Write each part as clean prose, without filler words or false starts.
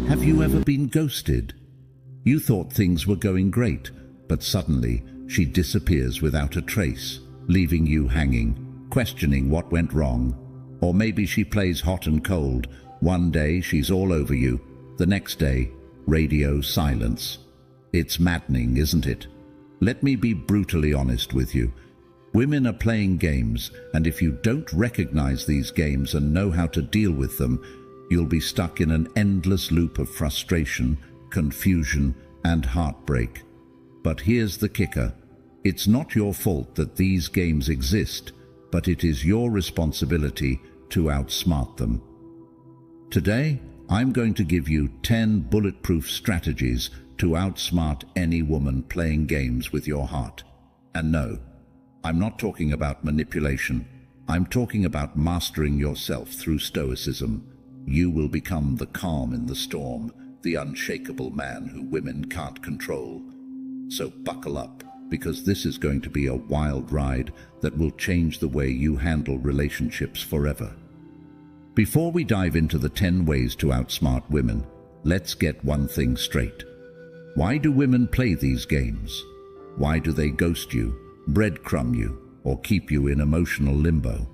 Have you ever been ghosted? You thought things were going great, but suddenly she disappears without a trace, leaving you hanging, questioning what went wrong. Or maybe she plays hot and cold. One day she's all over you, the next day, radio silence. It's maddening, isn't it? Let me be brutally honest with you. Women are playing games, and if you don't recognize these games and know how to deal with them, you'll be stuck in an endless loop of frustration, confusion, and heartbreak. But here's the kicker. It's not your fault that these games exist, but it is your responsibility to outsmart them. Today, I'm going to give you 10 bulletproof strategies to outsmart any woman playing games with your heart. And no, I'm not talking about manipulation. I'm talking about mastering yourself through stoicism. You will become the calm in the storm, the unshakable man who women can't control. So buckle up, because this is going to be a wild ride that will change the way you handle relationships forever. Before we dive into the 10 ways to outsmart women, let's get one thing straight. Why do women play these games? Why do they ghost you, breadcrumb you, or keep you in emotional limbo?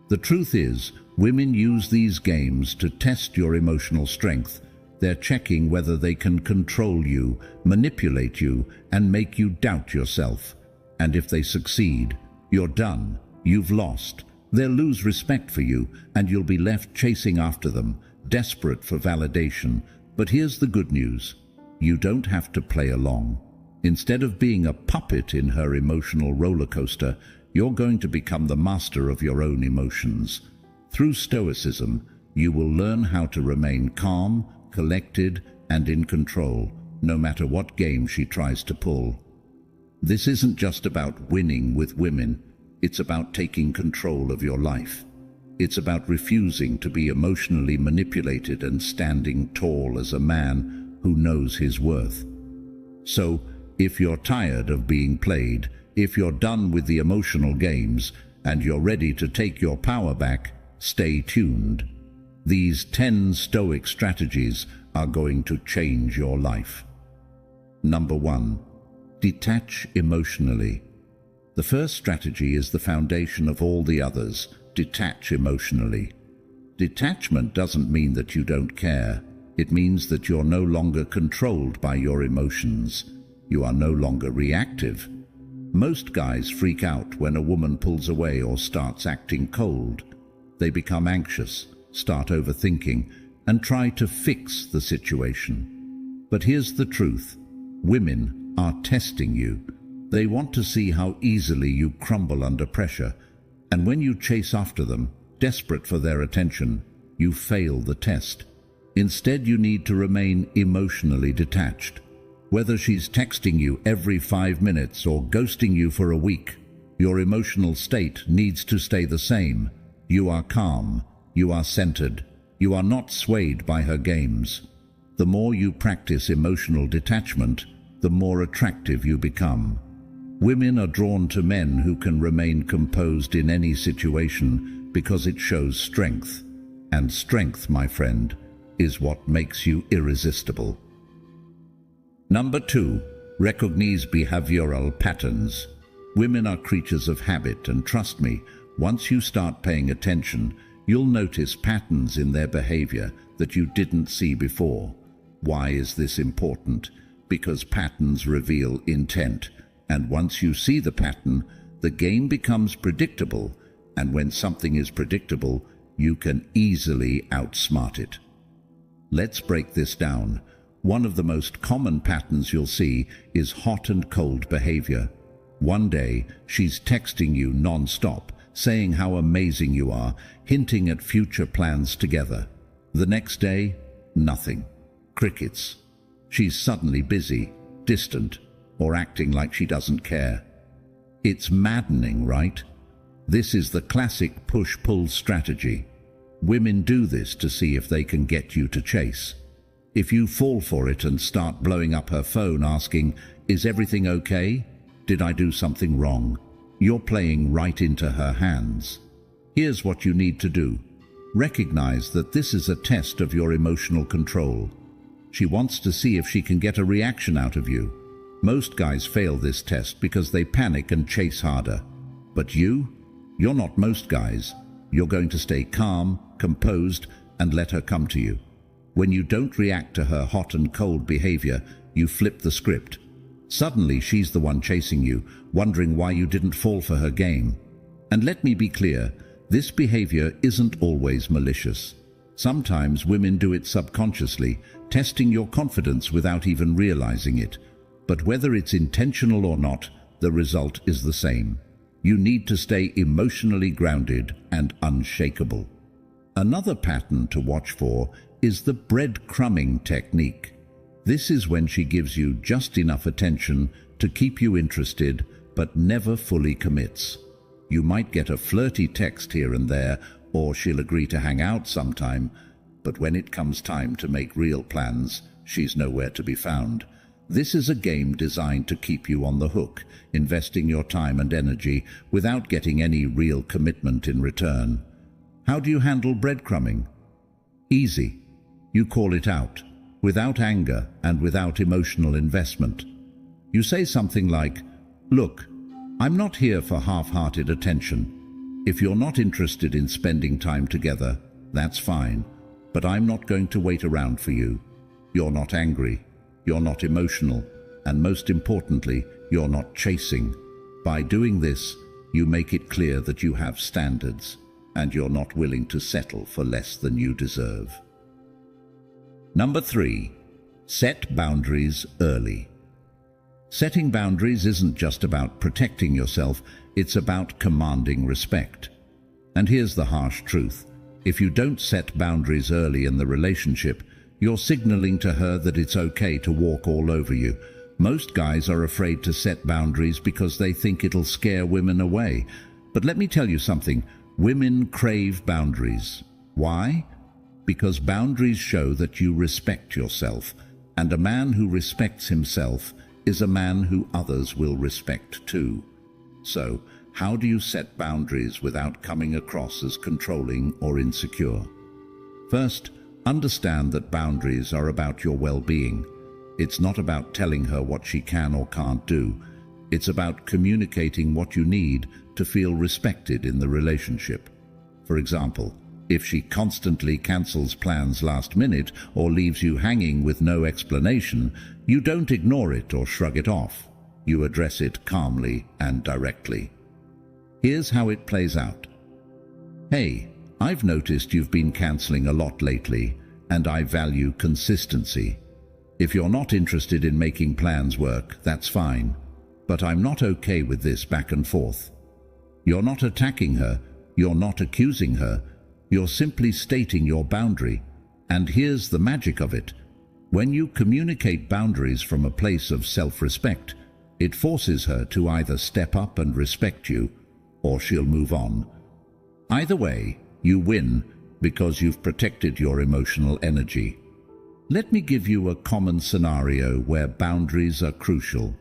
The truth is, women use these games to test your emotional strength. They're checking whether they can control you, manipulate you, and make you doubt yourself. And if they succeed, you're done. You've lost. They'll lose respect for you, and you'll be left chasing after them, desperate for validation. But here's the good news. You don't have to play along. Instead of being a puppet in her emotional roller coaster, you're going to become the master of your own emotions. Through stoicism, you will learn how to remain calm, collected, and in control, no matter what game she tries to pull. This isn't just about winning with women. It's about taking control of your life. It's about refusing to be emotionally manipulated and standing tall as a man who knows his worth. So, if you're tired of being played, if you're done with the emotional games, and you're ready to take your power back, stay tuned. These 10 stoic strategies are going to change your life. Number 1. Detach emotionally. The first strategy is the foundation of all the others. Detach emotionally. Detachment doesn't mean that you don't care. It means that you're no longer controlled by your emotions. You are no longer reactive. Most guys freak out when a woman pulls away or starts acting cold. They become anxious, start overthinking, and try to fix the situation. But here's the truth. Women are testing you. They want to see how easily you crumble under pressure. And when you chase after them, desperate for their attention, you fail the test. Instead, you need to remain emotionally detached. Whether she's texting you every 5 minutes or ghosting you for a week, your emotional state needs to stay the same. You are calm. You are centered. You are not swayed by her games. The more you practice emotional detachment, the more attractive you become. Women are drawn to men who can remain composed in any situation because it shows strength. And strength, my friend, is what makes you irresistible. Number 2. Recognize behavioral patterns. Women are creatures of habit, and trust me, once you start paying attention, you'll notice patterns in their behavior that you didn't see before. Why is this important? Because patterns reveal intent, and once you see the pattern, the game becomes predictable, and when something is predictable, you can easily outsmart it. Let's break this down. One of the most common patterns you'll see is hot and cold behavior. One day, she's texting you non-stop, saying how amazing you are, hinting at future plans together. The next day, nothing. Crickets. She's suddenly busy, distant, or acting like she doesn't care. It's maddening, right? This is the classic push-pull strategy. Women do this to see if they can get you to chase. If you fall for it and start blowing up her phone asking, "Is everything okay? Did I do something wrong?" you're playing right into her hands. Here's what you need to do. Recognize that this is a test of your emotional control. She wants to see if she can get a reaction out of you. Most guys fail this test because they panic and chase harder. But you're not most guys. You're going to stay calm, composed, and let her come to you. When you don't react to her hot and cold behavior, you flip the script. Suddenly she's the one chasing you, wondering why you didn't fall for her game. And let me be clear, this behavior isn't always malicious. Sometimes women do it subconsciously, testing your confidence without even realizing it. But whether it's intentional or not, the result is the same. You need to stay emotionally grounded and unshakable. Another pattern to watch for is the breadcrumbing technique. This is when she gives you just enough attention to keep you interested, but never fully commits. You might get a flirty text here and there, or she'll agree to hang out sometime, but when it comes time to make real plans, she's nowhere to be found. This is a game designed to keep you on the hook, investing your time and energy without getting any real commitment in return. How do you handle breadcrumbing? Easy. You call it out, without anger and without emotional investment. You say something like, "Look, I'm not here for half-hearted attention. If you're not interested in spending time together, that's fine, but I'm not going to wait around for you. You're not angry, you're not emotional, and most importantly, you're not chasing." By doing this, you make it clear that you have standards, and you're not willing to settle for less than you deserve. Number 3. Set boundaries early. Setting boundaries isn't just about protecting yourself, it's about commanding respect. And here's the harsh truth. If you don't set boundaries early in the relationship, you're signaling to her that it's okay to walk all over you. Most guys are afraid to set boundaries because they think it'll scare women away. But let me tell you something, women crave boundaries. Why? Because boundaries show that you respect yourself, and a man who respects himself is a man who others will respect too. So, how do you set boundaries without coming across as controlling or insecure? First, understand that boundaries are about your well-being. It's not about telling her what she can or can't do. It's about communicating what you need to feel respected in the relationship. For example, if she constantly cancels plans last minute or leaves you hanging with no explanation, you don't ignore it or shrug it off. You address it calmly and directly. Here's how it plays out. "Hey, I've noticed you've been canceling a lot lately, and I value consistency. If you're not interested in making plans work, that's fine, but I'm not okay with this back and forth." You're not attacking her, you're not accusing her, you're simply stating your boundary. And here's the magic of it. When you communicate boundaries from a place of self-respect, it forces her to either step up and respect you, or she'll move on. Either way, you win because you've protected your emotional energy. Let me give you a common scenario where boundaries are crucial.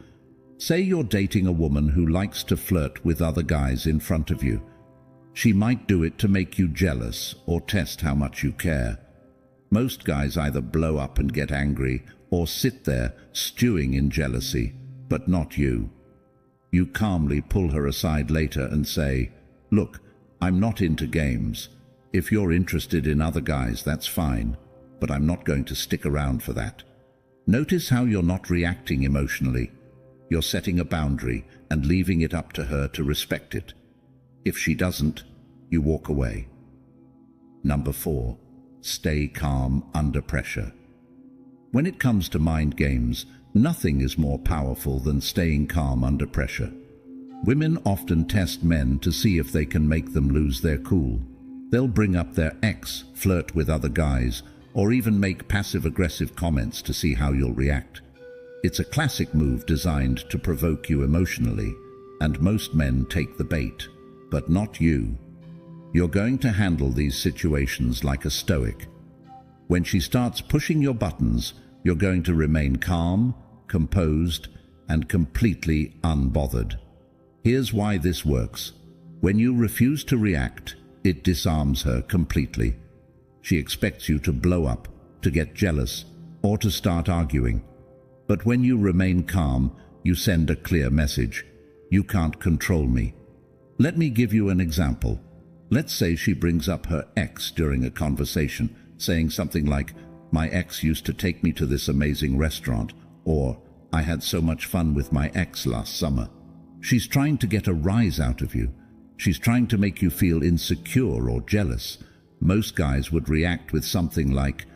Say you're dating a woman who likes to flirt with other guys in front of you. She might do it to make you jealous or test how much you care. Most guys either blow up and get angry or sit there stewing in jealousy, but not you. You calmly pull her aside later and say, "Look, I'm not into games. If you're interested in other guys, that's fine, but I'm not going to stick around for that." Notice how you're not reacting emotionally. You're setting a boundary and leaving it up to her to respect it. If she doesn't, you walk away. Number 4. Stay calm under pressure. When it comes to mind games, nothing is more powerful than staying calm under pressure. Women often test men to see if they can make them lose their cool. They'll bring up their ex, flirt with other guys, or even make passive-aggressive comments to see how you'll react. It's a classic move designed to provoke you emotionally, and most men take the bait, but not you. You're going to handle these situations like a stoic. When she starts pushing your buttons, you're going to remain calm, composed, and completely unbothered. Here's why this works. When you refuse to react, it disarms her completely. She expects you to blow up, to get jealous, or to start arguing. But when you remain calm, you send a clear message. You can't control me. Let me give you an example. Let's say she brings up her ex during a conversation, saying something like, "My ex used to take me to this amazing restaurant," or "I had so much fun with my ex last summer." She's trying to get a rise out of you. She's trying to make you feel insecure or jealous. Most guys would react with something like,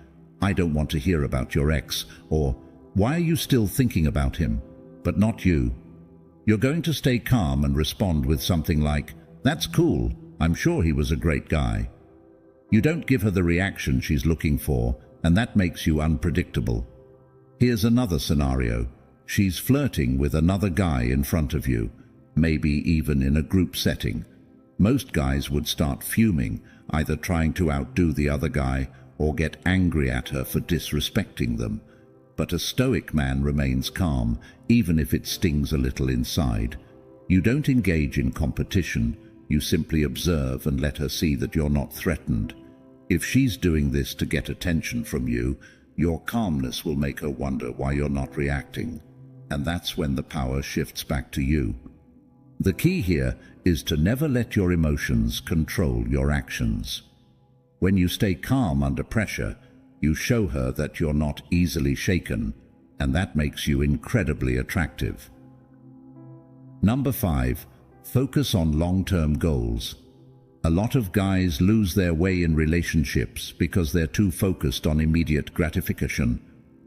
"I don't want to hear about your ex," or "Why are you still thinking about him?" But not you. You're going to stay calm and respond with something like, "That's cool. I'm sure he was a great guy." You don't give her the reaction she's looking for, and that makes you unpredictable. Here's another scenario. She's flirting with another guy in front of you, maybe even in a group setting. Most guys would start fuming, either trying to outdo the other guy or get angry at her for disrespecting them. But a stoic man remains calm, even if it stings a little inside. You don't engage in competition. You simply observe and let her see that you're not threatened. If she's doing this to get attention from you, your calmness will make her wonder why you're not reacting. And that's when the power shifts back to you. The key here is to never let your emotions control your actions. When you stay calm under pressure, you show her that you're not easily shaken, and that makes you incredibly attractive. Number 5. Focus on long-term goals. A lot of guys lose their way in relationships because they're too focused on immediate gratification.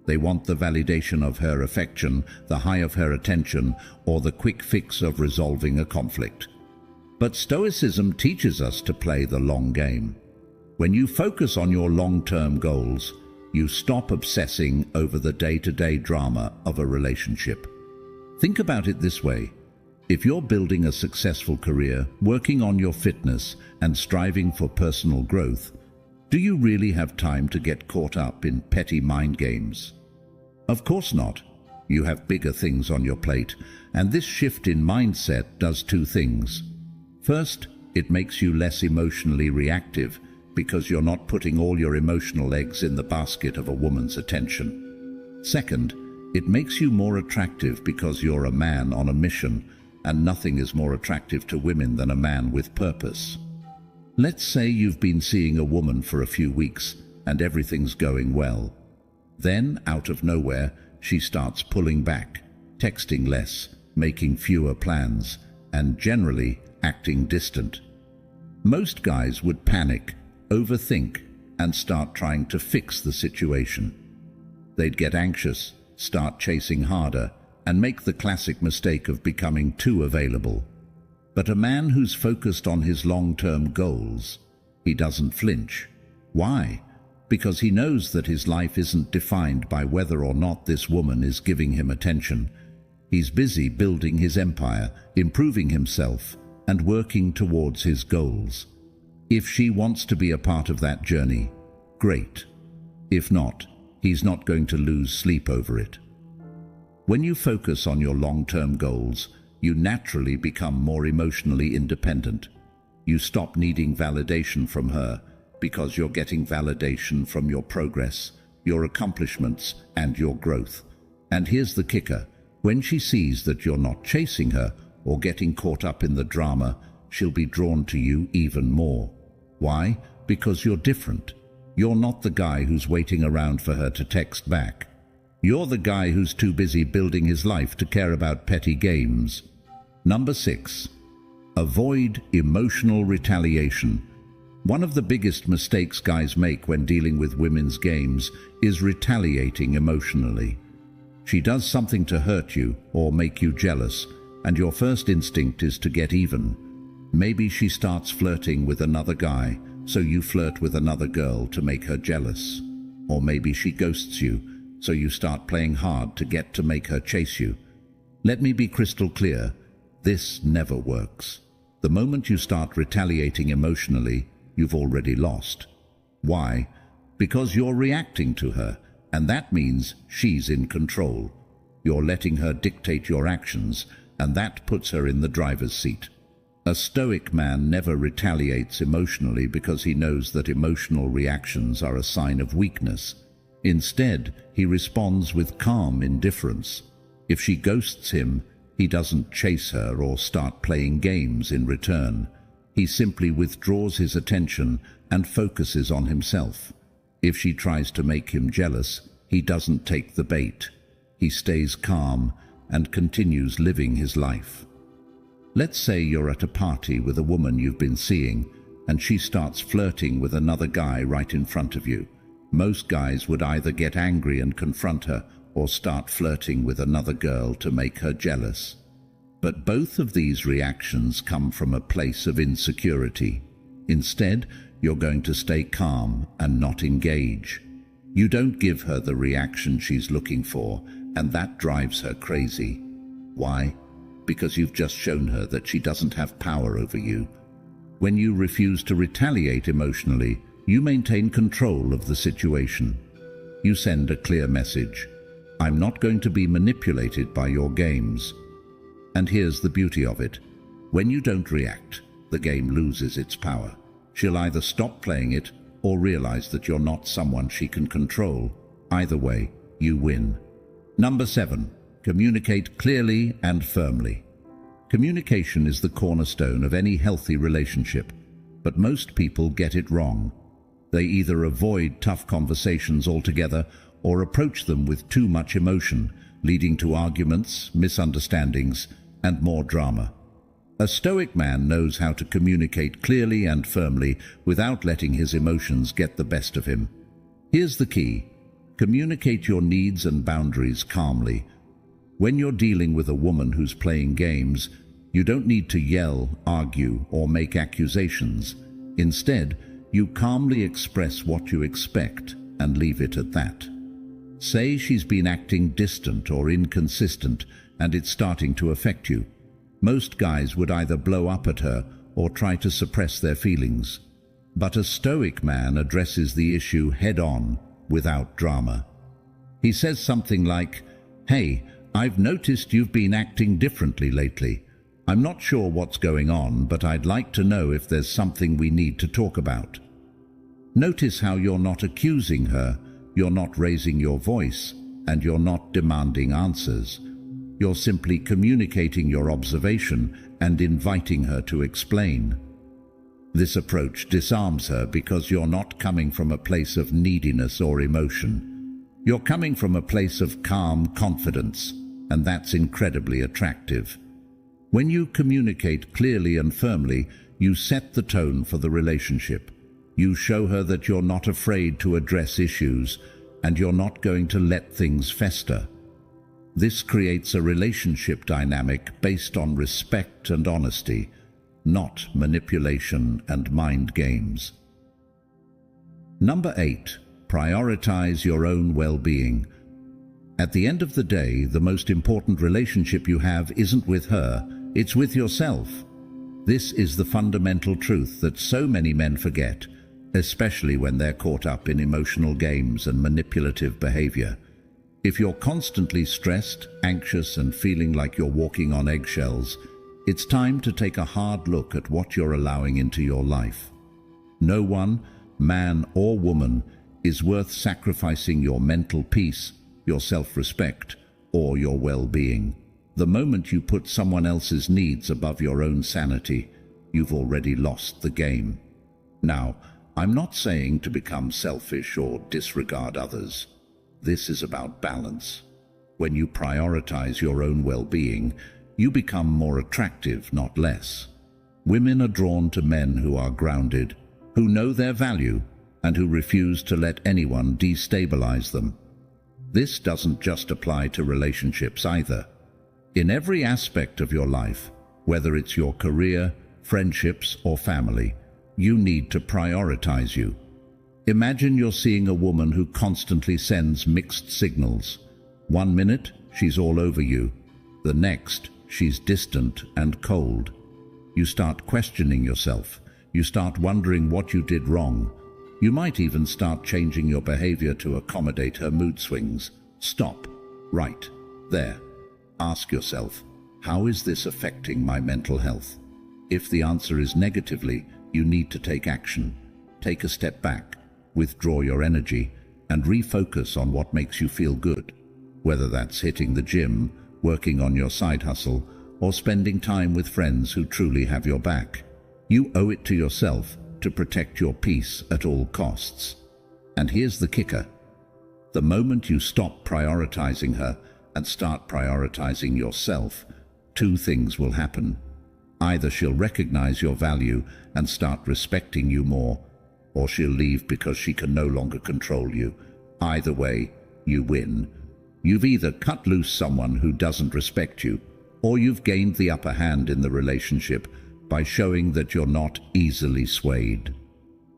They want the validation of her affection, the high of her attention, or the quick fix of resolving a conflict. But Stoicism teaches us to play the long game. When you focus on your long-term goals, you stop obsessing over the day-to-day drama of a relationship. Think about it this way. If you're building a successful career, working on your fitness, and striving for personal growth, do you really have time to get caught up in petty mind games? Of course not. You have bigger things on your plate, and this shift in mindset does two things. First, it makes you less emotionally reactive because you're not putting all your emotional eggs in the basket of a woman's attention. Second, it makes you more attractive because you're a man on a mission, and nothing is more attractive to women than a man with purpose. Let's say you've been seeing a woman for a few weeks and everything's going well. Then, out of nowhere, she starts pulling back, texting less, making fewer plans, and generally acting distant. Most guys would panic, overthink, and start trying to fix the situation. They'd get anxious, start chasing harder, and make the classic mistake of becoming too available. But a man who's focused on his long-term goals, he doesn't flinch. Why? Because he knows that his life isn't defined by whether or not this woman is giving him attention. He's busy building his empire, improving himself, and working towards his goals. If she wants to be a part of that journey, great. If not, he's not going to lose sleep over it. When you focus on your long-term goals, you naturally become more emotionally independent. You stop needing validation from her because you're getting validation from your progress, your accomplishments, and your growth. And here's the kicker. When she sees that you're not chasing her or getting caught up in the drama, she'll be drawn to you even more. Why? Because you're different. You're not the guy who's waiting around for her to text back. You're the guy who's too busy building his life to care about petty games. Number 6. Avoid emotional retaliation. One of the biggest mistakes guys make when dealing with women's games is retaliating emotionally. She does something to hurt you or make you jealous, and your first instinct is to get even. Maybe she starts flirting with another guy, so you flirt with another girl to make her jealous. Or maybe she ghosts you, so you start playing hard to make her chase you. Let me be crystal clear, this never works. The moment you start retaliating emotionally, you've already lost. Why? Because you're reacting to her, and that means she's in control. You're letting her dictate your actions, and that puts her in the driver's seat. A stoic man never retaliates emotionally because he knows that emotional reactions are a sign of weakness. Instead, he responds with calm indifference. If she ghosts him, he doesn't chase her or start playing games in return. He simply withdraws his attention and focuses on himself. If she tries to make him jealous, he doesn't take the bait. He stays calm and continues living his life. Let's say you're at a party with a woman you've been seeing, and she starts flirting with another guy right in front of you. Most guys would either get angry and confront her or start flirting with another girl to make her jealous. But both of these reactions come from a place of insecurity. Instead, you're going to stay calm and not engage. You don't give her the reaction she's looking for, and that drives her crazy. Why? Because you've just shown her that she doesn't have power over you. When you refuse to retaliate emotionally, you maintain control of the situation. You send a clear message: I'm not going to be manipulated by your games. And here's the beauty of it. When you don't react, the game loses its power. She'll either stop playing it or realize that you're not someone she can control. Either way, you win. Number 7. Communicate clearly and firmly. Communication is the cornerstone of any healthy relationship, but most people get it wrong. They either avoid tough conversations altogether or approach them with too much emotion, leading to arguments, misunderstandings, and more drama. A stoic man knows how to communicate clearly and firmly without letting his emotions get the best of him. Here's the key: communicate your needs and boundaries calmly. When you're dealing with a woman who's playing games, you don't need to yell, argue, or make accusations. Instead, you calmly express what you expect and leave it at that. Say she's been acting distant or inconsistent and it's starting to affect you. Most guys would either blow up at her or try to suppress their feelings. But a stoic man addresses the issue head-on, without drama. He says something like, "Hey, I've noticed you've been acting differently lately. I'm not sure what's going on, but I'd like to know if there's something we need to talk about." Notice how you're not accusing her, you're not raising your voice, and you're not demanding answers. You're simply communicating your observation and inviting her to explain. This approach disarms her because you're not coming from a place of neediness or emotion. You're coming from a place of calm confidence, and that's incredibly attractive. When you communicate clearly and firmly, you set the tone for the relationship. You show her that you're not afraid to address issues, and you're not going to let things fester. This creates a relationship dynamic based on respect and honesty, not manipulation and mind games. Number 8. Prioritize your own well-being. At the end of the day, the most important relationship you have isn't with her, it's with yourself. This is the fundamental truth that so many men forget, especially when they're caught up in emotional games and manipulative behavior. If you're constantly stressed, anxious, and feeling like you're walking on eggshells, it's time to take a hard look at what you're allowing into your life. No one, man or woman, is worth sacrificing your mental peace, your self-respect, or your well-being. The moment you put someone else's needs above your own sanity, you've already lost the game. Now, I'm not saying to become selfish or disregard others. This is about balance. When you prioritize your own well-being, you become more attractive, not less. Women are drawn to men who are grounded, who know their value, and who refuse to let anyone destabilize them. This doesn't just apply to relationships either. In every aspect of your life, whether it's your career, friendships, or family, you need to prioritize you. Imagine you're seeing a woman who constantly sends mixed signals. 1 minute, she's all over you. The next, she's distant and cold. You start questioning yourself. You start wondering what you did wrong. You might even start changing your behavior to accommodate her mood swings. Stop. Right there. Ask yourself, How is this affecting my mental health? If the answer is negatively, you need to take action. Take a step back, withdraw your energy, and refocus on what makes you feel good. Whether that's hitting the gym, working on your side hustle, or spending time with friends who truly have your back. You owe it to yourself to protect your peace at all costs. And here's the kicker. The moment you stop prioritizing her and start prioritizing yourself, two things will happen. Either she'll recognize your value and start respecting you more, or she'll leave because she can no longer control you. Either way, you win. You've either cut loose someone who doesn't respect you, or you've gained the upper hand in the relationship by showing that you're not easily swayed.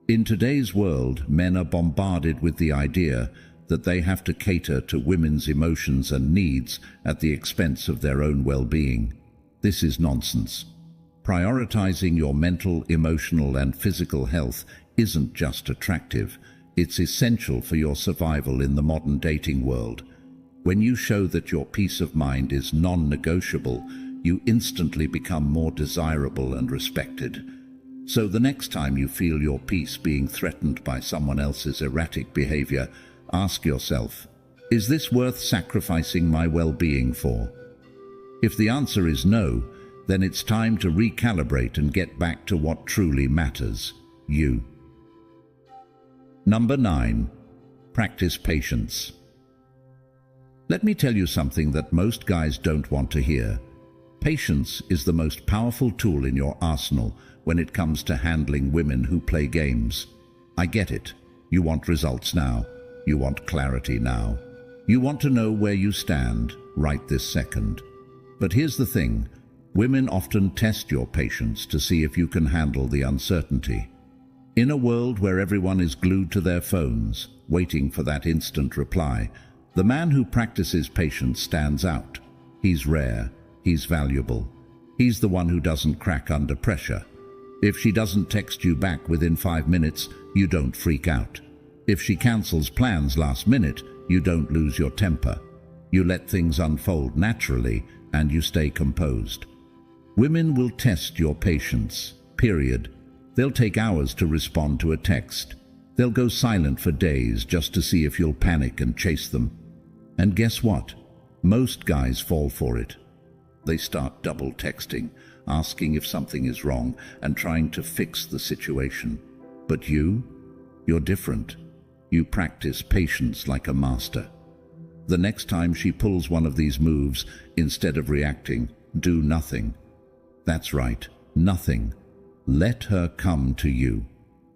In today's world, men are bombarded with the idea that they have to cater to women's emotions and needs at the expense of their own well-being. This is nonsense. Prioritizing your mental, emotional, and physical health isn't just attractive, it's essential for your survival in the modern dating world. When you show that your peace of mind is non-negotiable, you instantly become more desirable and respected. So the next time you feel your peace being threatened by someone else's erratic behavior, ask yourself, is this worth sacrificing my well-being for? If the answer is no, then it's time to recalibrate and get back to what truly matters, you. Number 9. Practice patience. Let me tell you something that most guys don't want to hear. Patience is the most powerful tool in your arsenal when it comes to handling women who play games. I get it. You want results now. You want clarity now. You want to know where you stand right this second. But here's the thing. Women often test your patience to see if you can handle the uncertainty. In a world where everyone is glued to their phones, waiting for that instant reply, the man who practices patience stands out. He's rare. He's valuable. He's the one who doesn't crack under pressure. If she doesn't text you back within 5 minutes, you don't freak out. If she cancels plans last minute, you don't lose your temper. You let things unfold naturally and you stay composed. Women will test your patience, period. They'll take hours to respond to a text. They'll go silent for days just to see if you'll panic and chase them. And guess what? Most guys fall for it. They start double texting, asking if something is wrong and trying to fix the situation. But you're different. You practice patience like a master. The next time she pulls one of these moves, instead of reacting, do nothing. That's right, nothing. Let her come to you.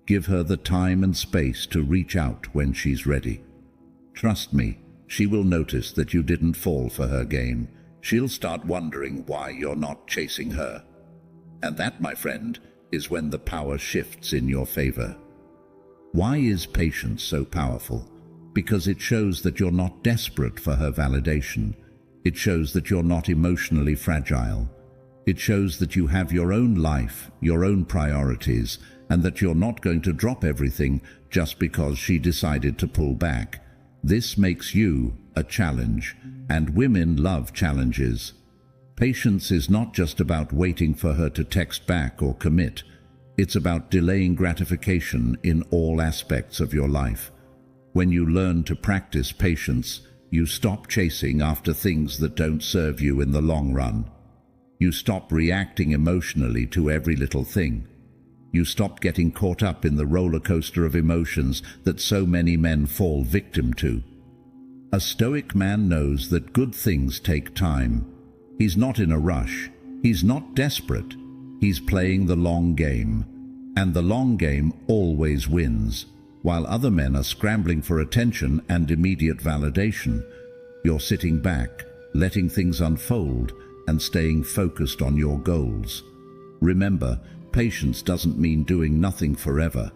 Give her the time and space to reach out when she's ready. Trust me, she will notice that you didn't fall for her game. She'll start wondering why you're not chasing her. And that, my friend, is when the power shifts in your favor. Why is patience so powerful? Because it shows that you're not desperate for her validation. It shows that you're not emotionally fragile. It shows that you have your own life, your own priorities, and that you're not going to drop everything just because she decided to pull back. This makes you a challenge, and women love challenges. Patience is not just about waiting for her to text back or commit. It's about delaying gratification in all aspects of your life. When you learn to practice patience, you stop chasing after things that don't serve you in the long run. You stop reacting emotionally to every little thing. You stop getting caught up in the roller coaster of emotions that so many men fall victim to. A stoic man knows that good things take time. He's not in a rush. He's not desperate. He's playing the long game. And the long game always wins. While other men are scrambling for attention and immediate validation, you're sitting back, letting things unfold, and staying focused on your goals. Remember, patience doesn't mean doing nothing forever.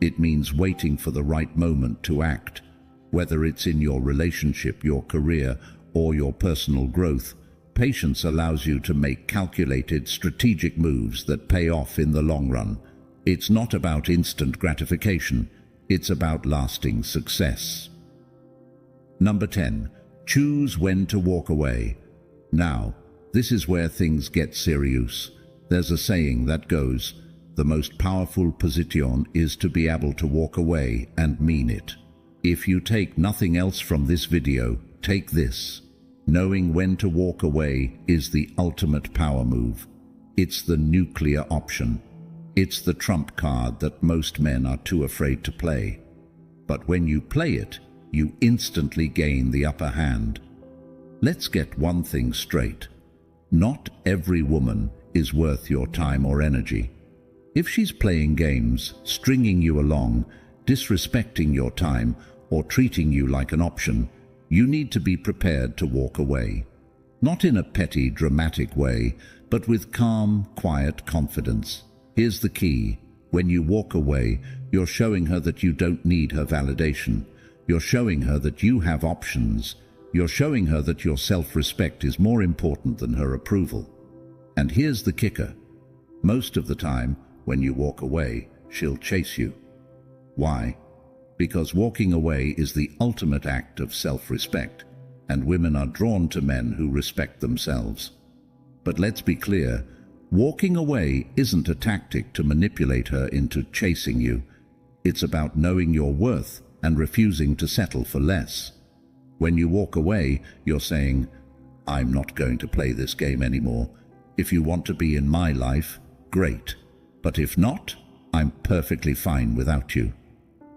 It means waiting for the right moment to act. Whether it's in your relationship, your career, or your personal growth, patience allows you to make calculated, strategic moves that pay off in the long run. It's not about instant gratification. It's about lasting success. Number 10. Choose when to walk away. Now, this is where things get serious. There's a saying that goes, the most powerful position is to be able to walk away and mean it. If you take nothing else from this video, take this. Knowing when to walk away is the ultimate power move. It's the nuclear option. It's the trump card that most men are too afraid to play. But when you play it, you instantly gain the upper hand. Let's get one thing straight. Not every woman is worth your time or energy. If she's playing games, stringing you along, disrespecting your time, or treating you like an option, you need to be prepared to walk away. Not in a petty, dramatic way, but with calm, quiet confidence. Here's the key. When you walk away, you're showing her that you don't need her validation. You're showing her that you have options. You're showing her that your self-respect is more important than her approval. And here's the kicker. Most of the time, when you walk away, she'll chase you. Why? Because walking away is the ultimate act of self-respect, and women are drawn to men who respect themselves. But let's be clear, walking away isn't a tactic to manipulate her into chasing you. It's about knowing your worth and refusing to settle for less. When you walk away, you're saying, I'm not going to play this game anymore. If you want to be in my life, great. But if not, I'm perfectly fine without you.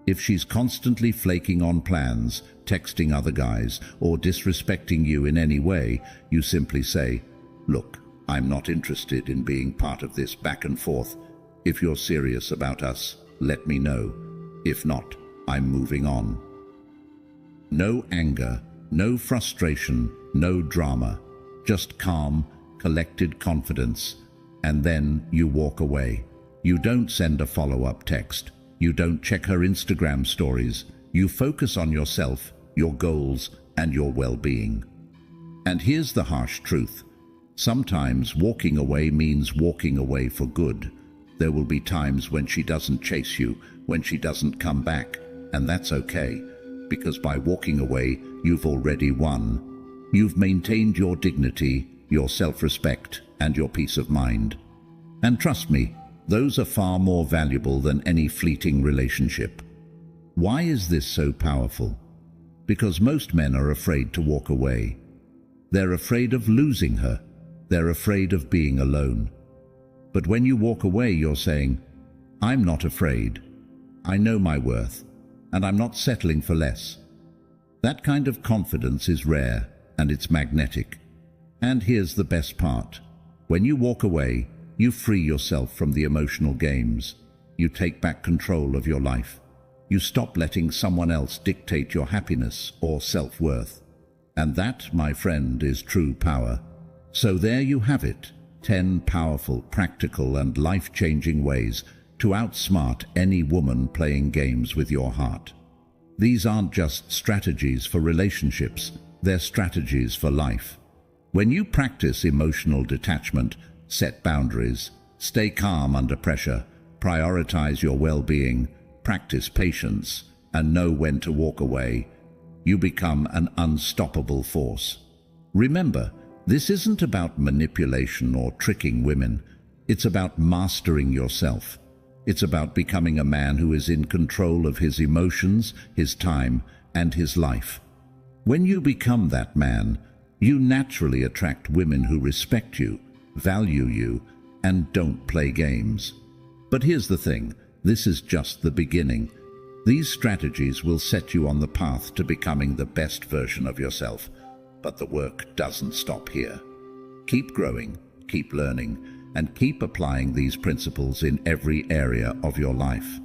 If she's constantly flaking on plans, texting other guys, or disrespecting you in any way, you simply say, look, I'm not interested in being part of this back and forth. If you're serious about us, let me know. If not, I'm moving on. No anger, no frustration, no drama, just calm, collected confidence, and then you walk away. You don't send a follow-up text. You don't check her Instagram stories. You focus on yourself, your goals, and your well-being. And here's the harsh truth. Sometimes walking away means walking away for good. There will be times when she doesn't chase you, when she doesn't come back, and that's okay, because by walking away, you've already won. You've maintained your dignity, your self-respect, and your peace of mind. And trust me, those are far more valuable than any fleeting relationship. Why is this so powerful? Because most men are afraid to walk away. They're afraid of losing her. They're afraid of being alone. But when you walk away, you're saying, I'm not afraid. I know my worth, and I'm not settling for less. That kind of confidence is rare, and it's magnetic. And here's the best part. When you walk away, you free yourself from the emotional games. You take back control of your life. You stop letting someone else dictate your happiness or self-worth. And that, my friend, is true power. So there you have it, 10 powerful, practical, and life-changing ways to outsmart any woman playing games with your heart. These aren't just strategies for relationships, they're strategies for life. When you practice emotional detachment, set boundaries, stay calm under pressure, prioritize your well-being, practice patience, and know when to walk away, you become an unstoppable force. Remember, this isn't about manipulation or tricking women. It's about mastering yourself. It's about becoming a man who is in control of his emotions, his time, and his life. When you become that man, you naturally attract women who respect you, value you, and don't play games. But here's the thing, this is just the beginning. These strategies will set you on the path to becoming the best version of yourself. But the work doesn't stop here. Keep growing, keep learning, and keep applying these principles in every area of your life.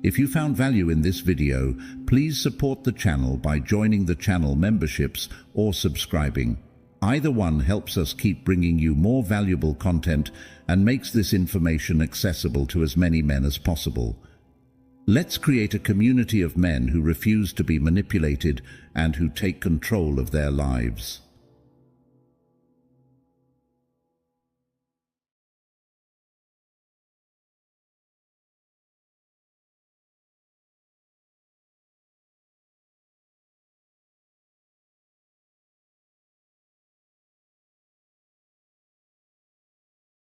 If you found value in this video, please support the channel by joining the channel memberships or subscribing. Either one helps us keep bringing you more valuable content and makes this information accessible to as many men as possible. Let's create a community of men who refuse to be manipulated and who take control of their lives.